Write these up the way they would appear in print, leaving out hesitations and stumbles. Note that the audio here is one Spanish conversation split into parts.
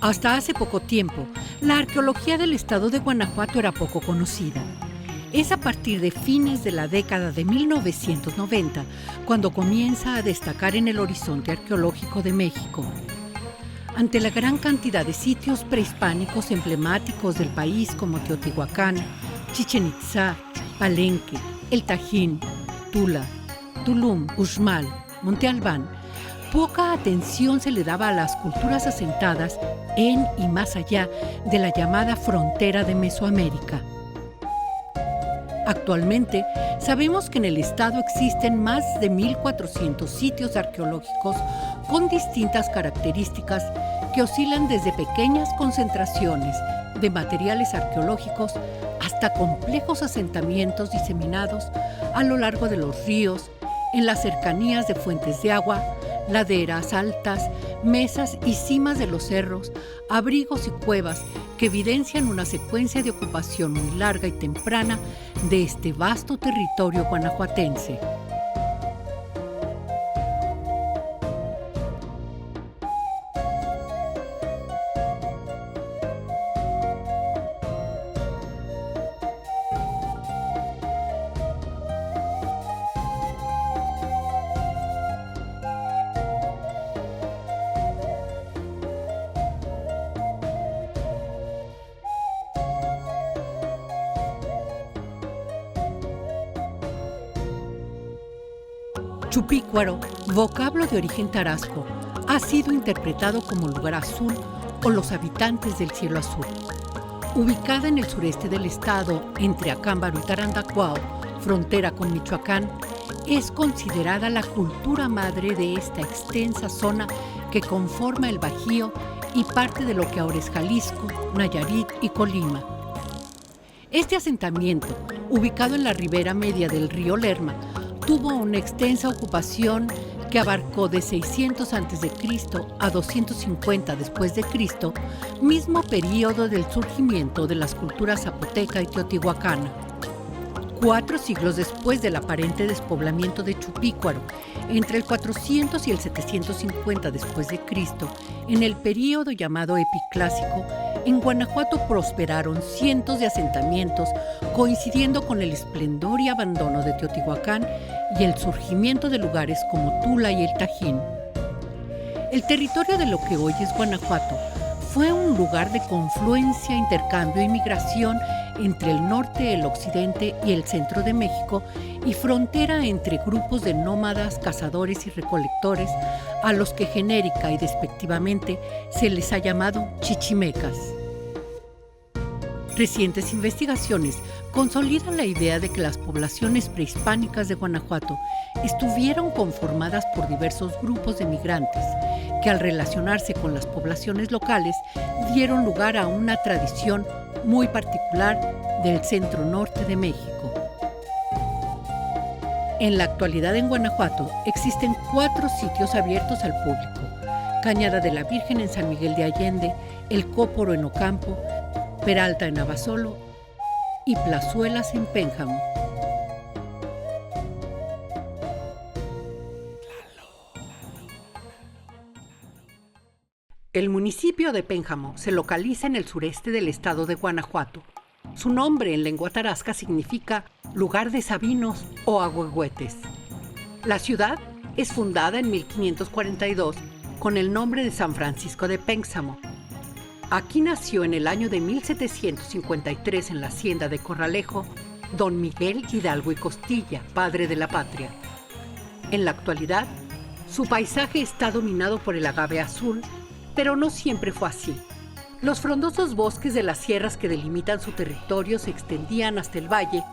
Hasta hace poco tiempo, la arqueología del estado de Guanajuato era poco conocida. Es a partir de fines de la década de 1990 cuando comienza a destacar en el horizonte arqueológico de México. Ante la gran cantidad de sitios prehispánicos emblemáticos del país como Teotihuacán, Chichén Itzá, Palenque, El Tajín, Tula, Tulum, Uxmal, Monte Albán, poca atención se le daba a las culturas asentadas en y más allá de la llamada frontera de Mesoamérica. Actualmente, sabemos que en el estado existen más de 1,400 sitios arqueológicos con distintas características que oscilan desde pequeñas concentraciones de materiales arqueológicos hasta complejos asentamientos diseminados a lo largo de los ríos, en las cercanías de fuentes de agua, laderas altas, mesas y cimas de los cerros, abrigos y cuevas que evidencian una secuencia de ocupación muy larga y temprana de este vasto territorio guanajuatense. Chupícuaro, vocablo de origen tarasco, ha sido interpretado como lugar azul o los habitantes del cielo azul. Ubicada en el sureste del estado, entre Acámbaro y Tarandacuao, frontera con Michoacán, es considerada la cultura madre de esta extensa zona que conforma el Bajío y parte de lo que ahora es Jalisco, Nayarit y Colima. Este asentamiento, ubicado en la ribera media del río Lerma, tuvo una extensa ocupación que abarcó de 600 a.C. a 250 después de Cristo, mismo período del surgimiento de las culturas zapoteca y teotihuacana. 4 siglos después del aparente despoblamiento de Chupícuaro, entre el 400 y el 750 después de Cristo, en el período llamado Epiclásico, en Guanajuato prosperaron cientos de asentamientos, coincidiendo con el esplendor y abandono de Teotihuacán y el surgimiento de lugares como Tula y El Tajín. El territorio de lo que hoy es Guanajuato fue un lugar de confluencia, intercambio y migración entre el norte, el occidente y el centro de México y frontera entre grupos de nómadas, cazadores y recolectores a los que genérica y despectivamente se les ha llamado chichimecas. Recientes investigaciones consolidan la idea de que las poblaciones prehispánicas de Guanajuato estuvieron conformadas por diversos grupos de migrantes que al relacionarse con las poblaciones locales dieron lugar a una tradición muy particular del centro norte de México. En la actualidad en Guanajuato existen 4 sitios abiertos al público: Cañada de la Virgen en San Miguel de Allende, El Cóporo en Ocampo, Peralta en Abasolo y Plazuelas en Pénjamo. El municipio de Pénjamo se localiza en el sureste del estado de Guanajuato. Su nombre en lengua tarasca significa lugar de sabinos o ahuehuetes. La ciudad es fundada en 1542 con el nombre de San Francisco de Pénjamo. Aquí nació en el año de 1753 en la hacienda de Corralejo don Miguel Hidalgo y Costilla, padre de la patria. En la actualidad, su paisaje está dominado por el agave azul, pero no siempre fue así. Los frondosos bosques de las sierras que delimitan su territorio se extendían hasta el valle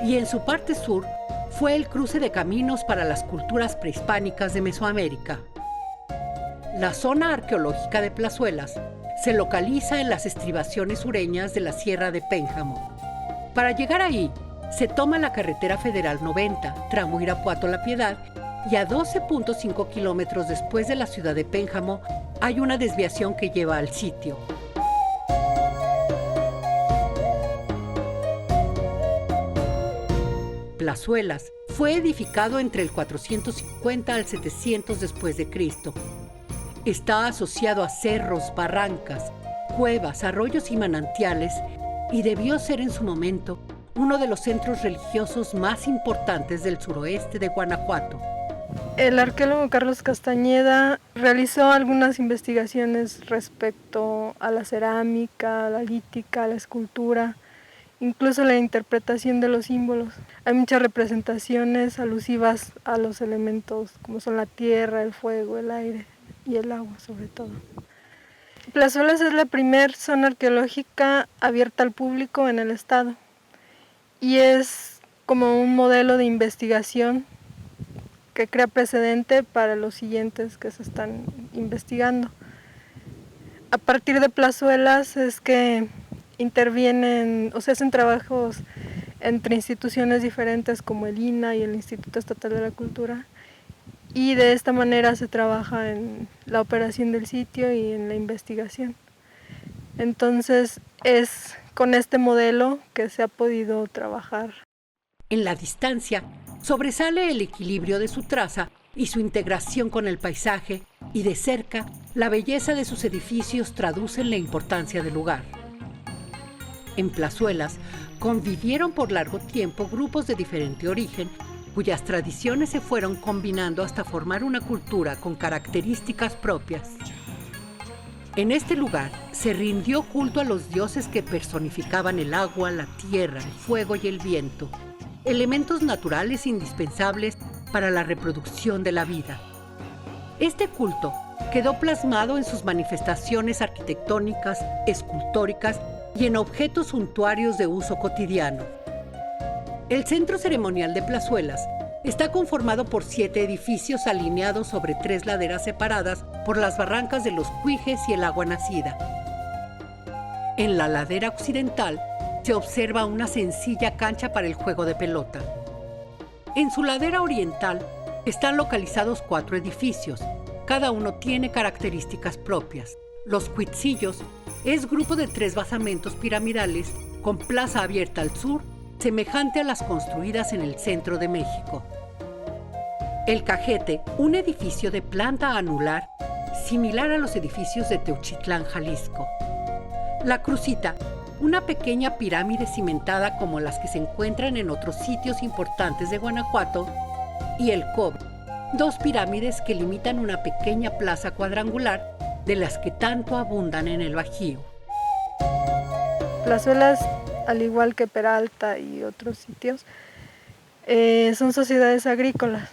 y en su parte sur fue el cruce de caminos para las culturas prehispánicas de Mesoamérica. La zona arqueológica de Plazuelas se localiza en las estribaciones sureñas de la Sierra de Pénjamo. Para llegar ahí, se toma la carretera federal 90, tramo Irapuato-La Piedad, y a 12.5 kilómetros después de la ciudad de Pénjamo hay una desviación que lleva al sitio. Plazuelas fue edificado entre el 450 al 700 después de Cristo. Está asociado a cerros, barrancas, cuevas, arroyos y manantiales y debió ser en su momento uno de los centros religiosos más importantes del suroeste de Guanajuato. El arqueólogo Carlos Castañeda realizó algunas investigaciones respecto a la cerámica, la lítica, la escultura, incluso la interpretación de los símbolos. Hay muchas representaciones alusivas a los elementos como son la tierra, el fuego, el aire y el agua sobre todo. Plazuelas es la primera zona arqueológica abierta al público en el estado y es como un modelo de investigación que crea precedente para los siguientes que se están investigando. A partir de Plazuelas es que intervienen o se hacen trabajos entre instituciones diferentes como el INAH y el Instituto Estatal de la Cultura, y de esta manera se trabaja en la operación del sitio y en la investigación. Entonces es con este modelo que se ha podido trabajar. En la distancia sobresale el equilibrio de su traza y su integración con el paisaje, y de cerca la belleza de sus edificios traducen la importancia del lugar. En Plazuelas convivieron por largo tiempo grupos de diferente origen, cuyas tradiciones se fueron combinando hasta formar una cultura con características propias. En este lugar se rindió culto a los dioses que personificaban el agua, la tierra, el fuego y el viento, elementos naturales indispensables para la reproducción de la vida. Este culto quedó plasmado en sus manifestaciones arquitectónicas, escultóricas y en objetos suntuarios de uso cotidiano. El centro ceremonial de Plazuelas está conformado por 7 edificios alineados sobre 3 laderas separadas por las barrancas de los Cuijes y el Agua Nacida. En la ladera occidental se observa una sencilla cancha para el juego de pelota. En su ladera oriental están localizados 4 edificios. Cada uno tiene características propias. Los Cuitzillos es grupo de 3 basamentos piramidales con plaza abierta al sur, semejante a las construidas en el centro de México. El Cajete, un edificio de planta anular, similar a los edificios de Teuchitlán, Jalisco. La Crucita, una pequeña pirámide cimentada como las que se encuentran en otros sitios importantes de Guanajuato. Y el Cobre, 2 pirámides que limitan una pequeña plaza cuadrangular de las que tanto abundan en el Bajío. Plazuelas, al igual que Peralta y otros sitios, son sociedades agrícolas,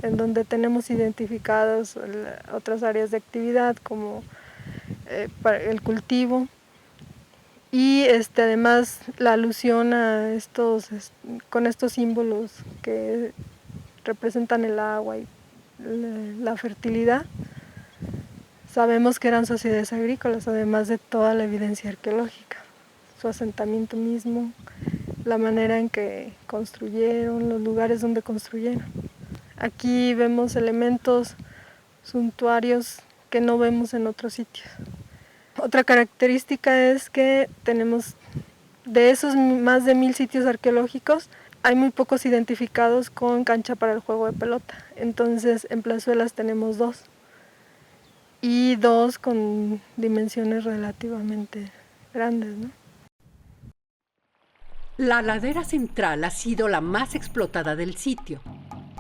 en donde tenemos identificadas otras áreas de actividad como el cultivo y además la alusión a con estos símbolos que representan el agua y la fertilidad. Sabemos que eran sociedades agrícolas, además de toda la evidencia arqueológica, su asentamiento mismo, la manera en que construyeron, los lugares donde construyeron. Aquí vemos elementos suntuarios que no vemos en otros sitios. Otra característica es que tenemos, de esos más de 1000 sitios arqueológicos, hay muy pocos identificados con cancha para el juego de pelota. Entonces en Plazuelas tenemos 2. Y 2 con dimensiones relativamente grandes, ¿no? La ladera central ha sido la más explotada del sitio.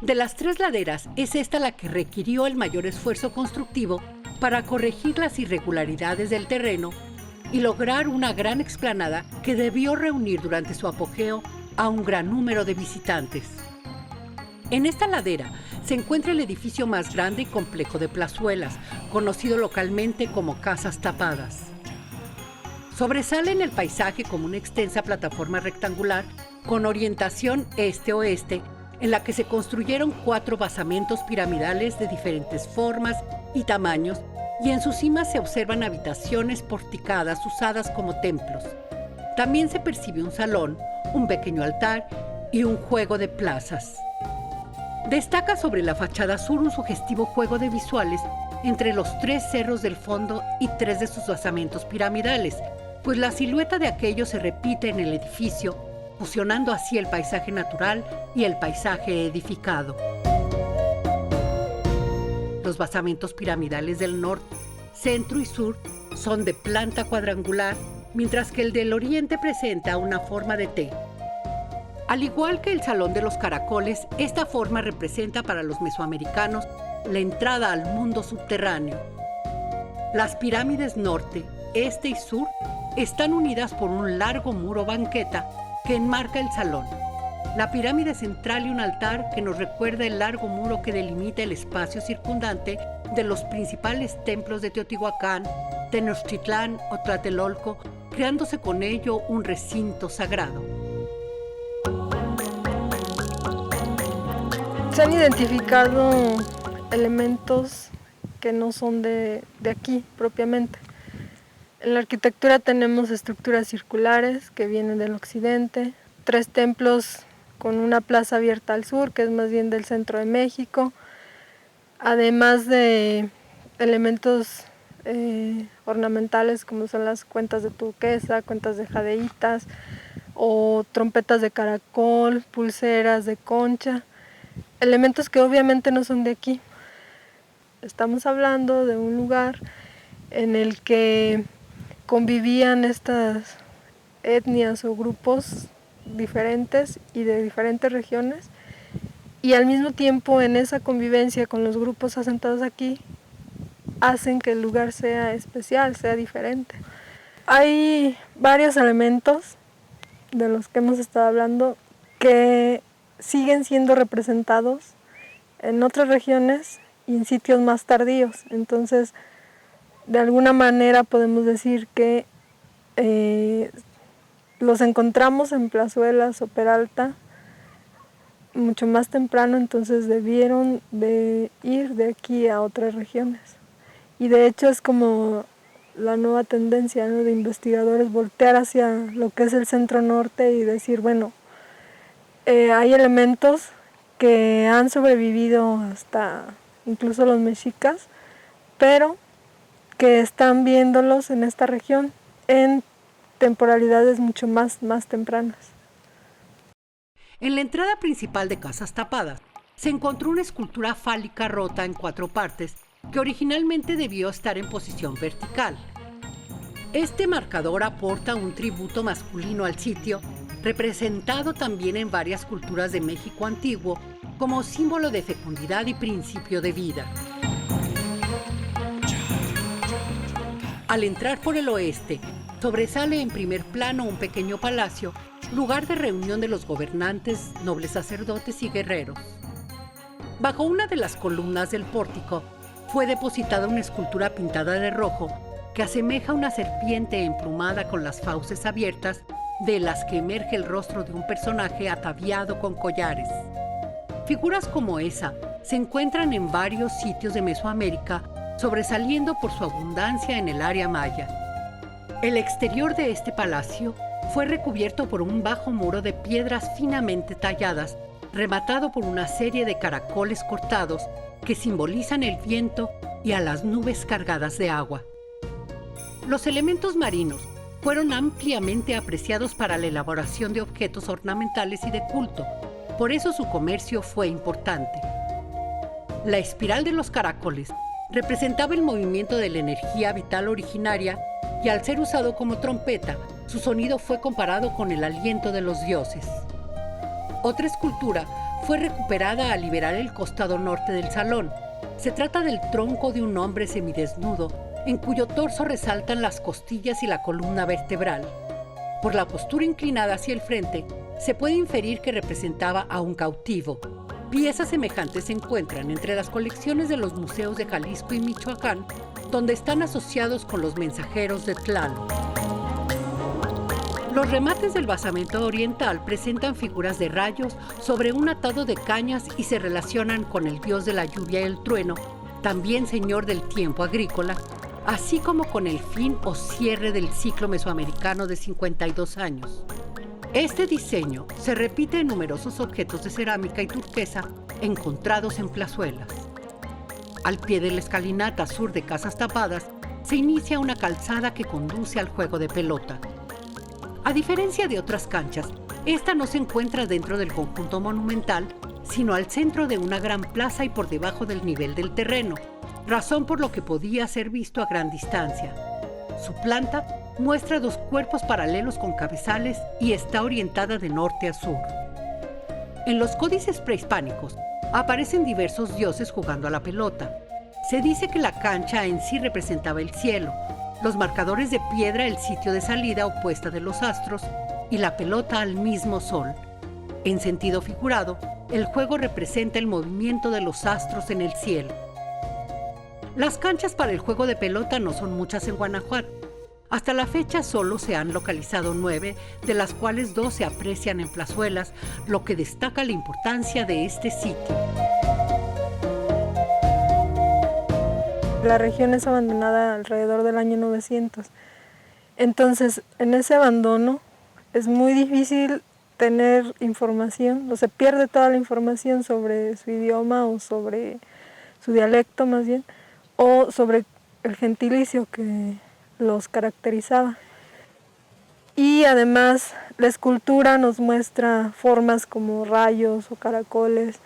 De las 3 laderas, es esta la que requirió el mayor esfuerzo constructivo para corregir las irregularidades del terreno y lograr una gran explanada que debió reunir durante su apogeo a un gran número de visitantes. En esta ladera se encuentra el edificio más grande y complejo de Plazuelas, conocido localmente como Casas Tapadas. Sobresale en el paisaje como una extensa plataforma rectangular con orientación este-oeste, en la que se construyeron 4 basamentos piramidales de diferentes formas y tamaños, y en su cima se observan habitaciones porticadas usadas como templos. También se percibe un salón, un pequeño altar y un juego de plazas. Destaca sobre la fachada sur un sugestivo juego de visuales entre los 3 cerros del fondo y 3 de sus basamentos piramidales, pues la silueta de aquello se repite en el edificio, fusionando así el paisaje natural y el paisaje edificado. Los basamentos piramidales del norte, centro y sur son de planta cuadrangular, mientras que el del oriente presenta una forma de T. Al igual que el Salón de los Caracoles, esta forma representa para los mesoamericanos la entrada al mundo subterráneo. Las pirámides norte, este y sur están unidas por un largo muro banqueta que enmarca el salón. La pirámide central y un altar que nos recuerda el largo muro que delimita el espacio circundante de los principales templos de Teotihuacán, Tenochtitlán o Tlatelolco, creándose con ello un recinto sagrado. Se han identificado elementos que no son de aquí propiamente. En la arquitectura tenemos estructuras circulares que vienen del occidente, 3 templos con una plaza abierta al sur, que es más bien del centro de México, además de elementos ornamentales como son las cuentas de turquesa, cuentas de jadeitas o trompetas de caracol, pulseras de concha, elementos que obviamente no son de aquí. Estamos hablando de un lugar en el que convivían estas etnias o grupos diferentes y de diferentes regiones, y al mismo tiempo en esa convivencia con los grupos asentados aquí hacen que el lugar sea especial, sea diferente. Hay varios elementos de los que hemos estado hablando que siguen siendo representados en otras regiones y en sitios más tardíos. Entonces, de alguna manera podemos decir que los encontramos en Plazuelas o Peralta mucho más temprano, entonces debieron de ir de aquí a otras regiones. Y de hecho es como la nueva tendencia, ¿no?, de investigadores, voltear hacia lo que es el centro norte y decir, bueno, hay elementos que han sobrevivido hasta incluso los mexicas, pero que están viéndolos en esta región en temporalidades mucho más tempranas. En la entrada principal de Casas Tapadas se encontró una escultura fálica rota en 4 partes que originalmente debió estar en posición vertical. Este marcador aporta un tributo masculino al sitio, representado también en varias culturas de México antiguo como símbolo de fecundidad y principio de vida. Al entrar por el oeste, sobresale en primer plano un pequeño palacio, lugar de reunión de los gobernantes, nobles sacerdotes y guerreros. Bajo una de las columnas del pórtico fue depositada una escultura pintada de rojo que asemeja una serpiente emplumada con las fauces abiertas, de las que emerge el rostro de un personaje ataviado con collares. Figuras como esa se encuentran en varios sitios de Mesoamérica, sobresaliendo por su abundancia en el área maya. El exterior de este palacio fue recubierto por un bajo muro de piedras finamente talladas, rematado por una serie de caracoles cortados que simbolizan el viento y a las nubes cargadas de agua. Los elementos marinos fueron ampliamente apreciados para la elaboración de objetos ornamentales y de culto, por eso su comercio fue importante. La espiral de los caracoles representaba el movimiento de la energía vital originaria y al ser usado como trompeta, su sonido fue comparado con el aliento de los dioses. Otra escultura fue recuperada al liberar el costado norte del salón. Se trata del tronco de un hombre semidesnudo, en cuyo torso resaltan las costillas y la columna vertebral. Por la postura inclinada hacia el frente, se puede inferir que representaba a un cautivo. Piezas semejantes se encuentran entre las colecciones de los museos de Jalisco y Michoacán, donde están asociados con los mensajeros de Tlaloc. Los remates del basamento oriental presentan figuras de rayos sobre un atado de cañas y se relacionan con el dios de la lluvia y el trueno, también señor del tiempo agrícola, así como con el fin o cierre del ciclo mesoamericano de 52 años. Este diseño se repite en numerosos objetos de cerámica y turquesa encontrados en Plazuelas. Al pie de la escalinata sur de Casas Tapadas se inicia una calzada que conduce al juego de pelota. A diferencia de otras canchas, esta no se encuentra dentro del conjunto monumental, sino al centro de una gran plaza y por debajo del nivel del terreno, razón por lo que podía ser visto a gran distancia. Su planta muestra 2 cuerpos paralelos con cabezales y está orientada de norte a sur. En los códices prehispánicos aparecen diversos dioses jugando a la pelota. Se dice que la cancha en sí representaba el cielo, los marcadores de piedra el sitio de salida o puesta de los astros y la pelota al mismo sol. En sentido figurado, el juego representa el movimiento de los astros en el cielo. Las canchas para el juego de pelota no son muchas en Guanajuato. Hasta la fecha solo se han localizado 9, de las cuales 2 se aprecian en plazuelas, lo que destaca la importancia de este sitio. La región es abandonada alrededor del año 900. Entonces, en ese abandono es muy difícil tener información, o se pierde toda la información sobre su idioma o sobre su dialecto más bien, o sobre el gentilicio que los caracterizaba. Y además la escultura nos muestra formas como rayos o caracoles.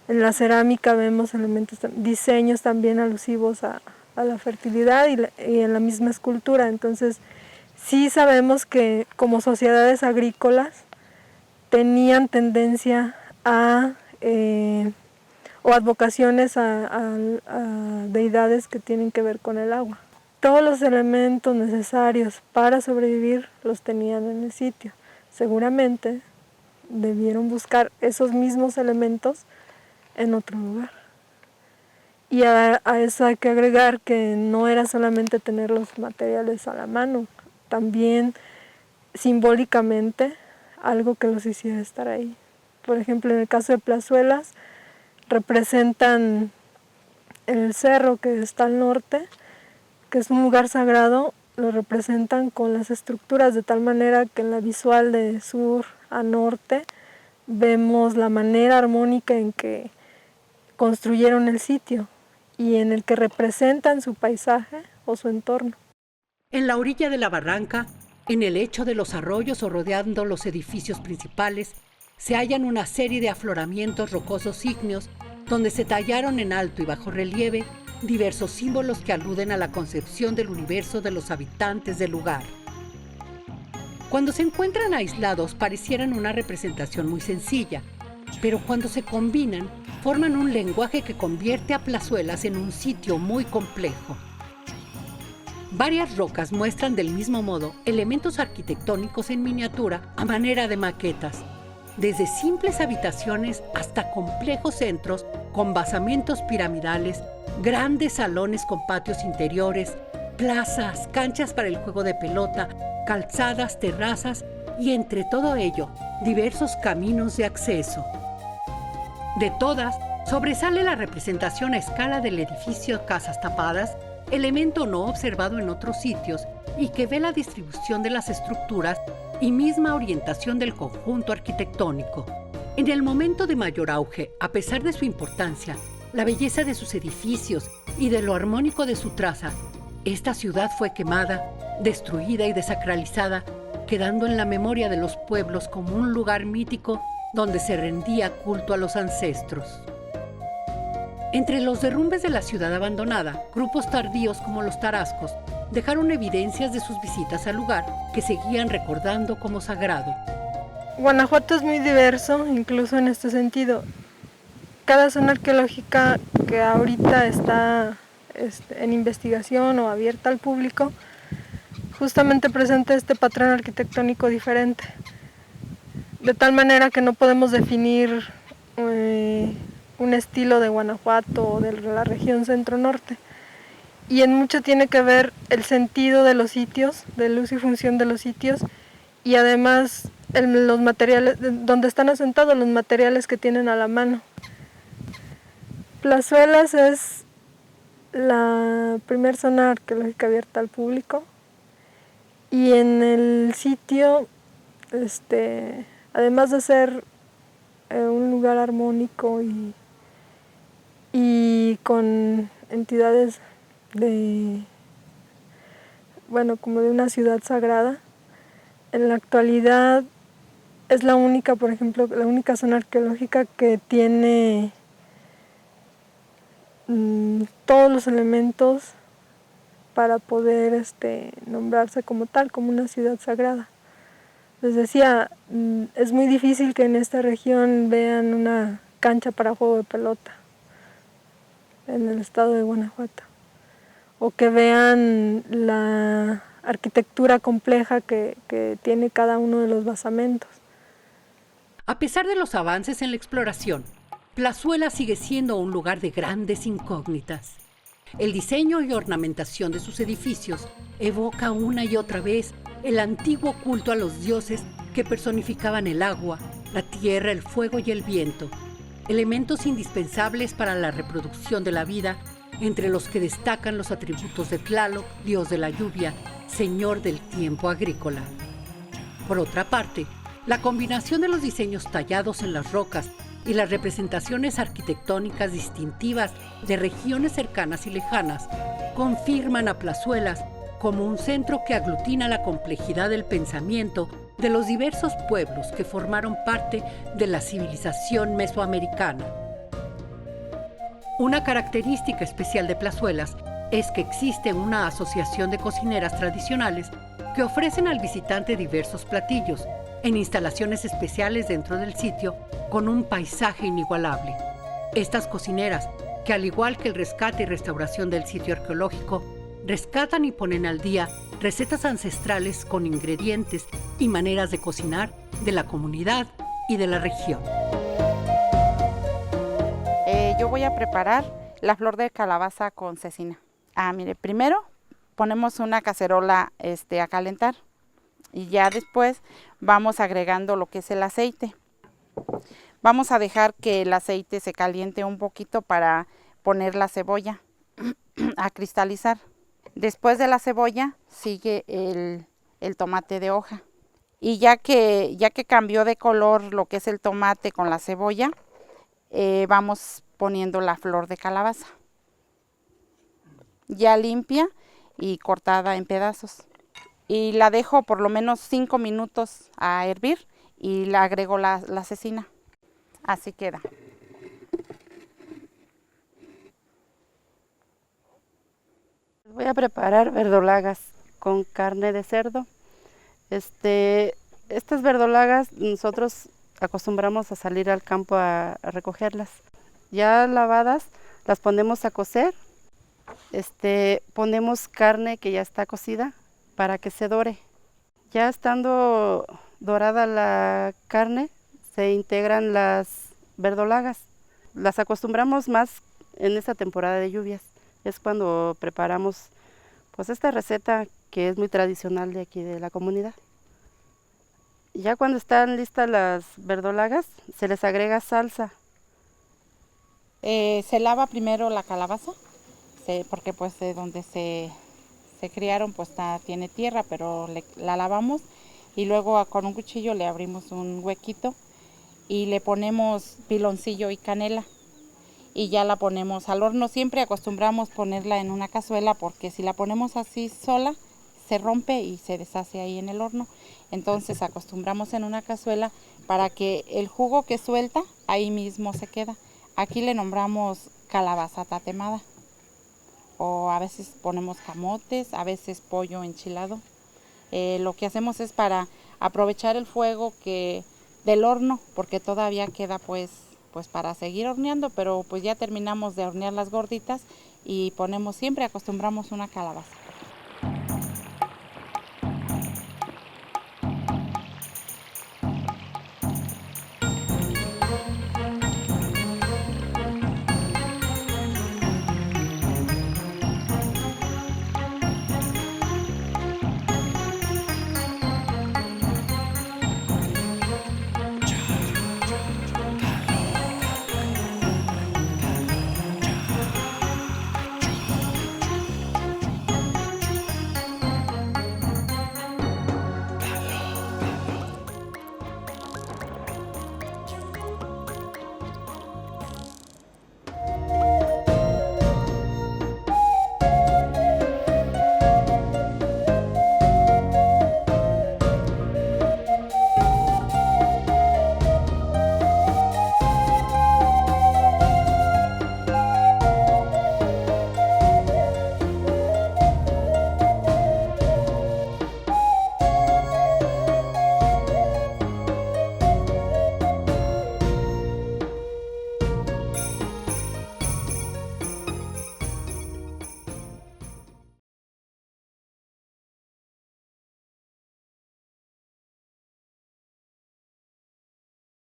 En la cerámica vemos elementos, diseños también alusivos a la fertilidad y en la misma escultura. Entonces sí sabemos que como sociedades agrícolas tenían tendencia a o advocaciones a deidades que tienen que ver con el agua. Todos los elementos necesarios para sobrevivir los tenían en el sitio. Seguramente debieron buscar esos mismos elementos en otro lugar. Y a eso hay que agregar que no era solamente tener los materiales a la mano, también simbólicamente algo que los hiciera estar ahí. Por ejemplo, en el caso de plazuelas, representan el cerro que está al norte, que es un lugar sagrado, lo representan con las estructuras de tal manera que en la visual de sur a norte vemos la manera armónica en que construyeron el sitio y en el que representan su paisaje o su entorno. En la orilla de la barranca, en el lecho de los arroyos o rodeando los edificios principales, se hallan una serie de afloramientos rocosos ígneos donde se tallaron en alto y bajo relieve diversos símbolos que aluden a la concepción del universo de los habitantes del lugar. Cuando se encuentran aislados parecieran una representación muy sencilla, pero cuando se combinan forman un lenguaje que convierte a Plazuelas en un sitio muy complejo. Varias rocas muestran del mismo modo elementos arquitectónicos en miniatura a manera de maquetas, desde simples habitaciones hasta complejos centros con basamentos piramidales, grandes salones con patios interiores, plazas, canchas para el juego de pelota, calzadas, terrazas y entre todo ello, diversos caminos de acceso. De todas, sobresale la representación a escala del edificio Casas Tapadas, elemento no observado en otros sitios y que ve la distribución de las estructuras y misma orientación del conjunto arquitectónico. En el momento de mayor auge, a pesar de su importancia, la belleza de sus edificios y de lo armónico de su traza, esta ciudad fue quemada, destruida y desacralizada, quedando en la memoria de los pueblos como un lugar mítico donde se rendía culto a los ancestros. Entre los derrumbes de la ciudad abandonada, grupos tardíos como los tarascos dejaron evidencias de sus visitas al lugar que seguían recordando como sagrado. Guanajuato es muy diverso, incluso en este sentido. Cada zona arqueológica que ahorita está en investigación o abierta al público, justamente presenta este patrón arquitectónico diferente. De tal manera que no podemos definir un estilo de Guanajuato o de la región centro-norte. Y en mucho tiene que ver el sentido de los sitios, del uso y función de los sitios, y además los materiales, donde están asentados los materiales que tienen a la mano. Plazuelas es la primera zona arqueológica abierta al público y en el sitio, además de ser un lugar armónico y con entidades como de una ciudad sagrada, en la actualidad es la única, por ejemplo, la única zona arqueológica que tiene todos los elementos para poder nombrarse como tal, como una ciudad sagrada. Les decía, es muy difícil que en esta región vean una cancha para juego de pelota en el estado de Guanajuato, o que vean la arquitectura compleja que tiene cada uno de los basamentos. A pesar de los avances en la exploración, Plazuela sigue siendo un lugar de grandes incógnitas. El diseño y ornamentación de sus edificios evoca una y otra vez el antiguo culto a los dioses que personificaban el agua, la tierra, el fuego y el viento, elementos indispensables para la reproducción de la vida, entre los que destacan los atributos de Tlaloc, dios de la lluvia, señor del tiempo agrícola. Por otra parte, la combinación de los diseños tallados en las rocas y las representaciones arquitectónicas distintivas de regiones cercanas y lejanas confirman a Plazuelas como un centro que aglutina la complejidad del pensamiento de los diversos pueblos que formaron parte de la civilización mesoamericana. Una característica especial de Plazuelas es que existe una asociación de cocineras tradicionales que ofrecen al visitante diversos platillos en instalaciones especiales dentro del sitio con un paisaje inigualable. Estas cocineras, que al igual que el rescate y restauración del sitio arqueológico, rescatan y ponen al día recetas ancestrales con ingredientes y maneras de cocinar de la comunidad y de la región. Yo voy a preparar la flor de calabaza con cecina. Mire, primero ponemos una cacerola a calentar y ya después vamos agregando lo que es el aceite. Vamos a dejar que el aceite se caliente un poquito para poner la cebolla a cristalizar. Después de la cebolla sigue el tomate de hoja. Y ya que cambió de color lo que es el tomate con la cebolla, vamos poniendo la flor de calabaza, ya limpia y cortada en pedazos. Y la dejo por lo menos 5 minutos a hervir y le agrego la cecina. Así queda. Voy a preparar verdolagas con carne de cerdo. Estas verdolagas nosotros acostumbramos a salir al campo a recogerlas. Ya lavadas, las ponemos a cocer. Ponemos carne que ya está cocida para que se dore. Ya estando dorada la carne, se integran las verdolagas. Las acostumbramos más en esta temporada de lluvias. Es cuando preparamos pues esta receta que es muy tradicional de aquí de la comunidad. Ya cuando están listas las verdolagas, se les agrega salsa. Se lava primero la calabaza, porque pues de donde se criaron pues tiene tierra, pero la lavamos y luego con un cuchillo le abrimos un huequito y le ponemos piloncillo y canela y ya la ponemos al horno. Siempre acostumbramos ponerla en una cazuela porque si la ponemos así sola se rompe y se deshace ahí en el horno. Entonces acostumbramos en una cazuela para que el jugo que suelta ahí mismo se queda. Aquí le nombramos calabaza tatemada, o a veces ponemos camotes, a veces pollo enchilado. Lo que hacemos es para aprovechar el fuego del horno, porque todavía queda pues para seguir horneando, pero pues ya terminamos de hornear las gorditas y siempre acostumbramos una calabaza.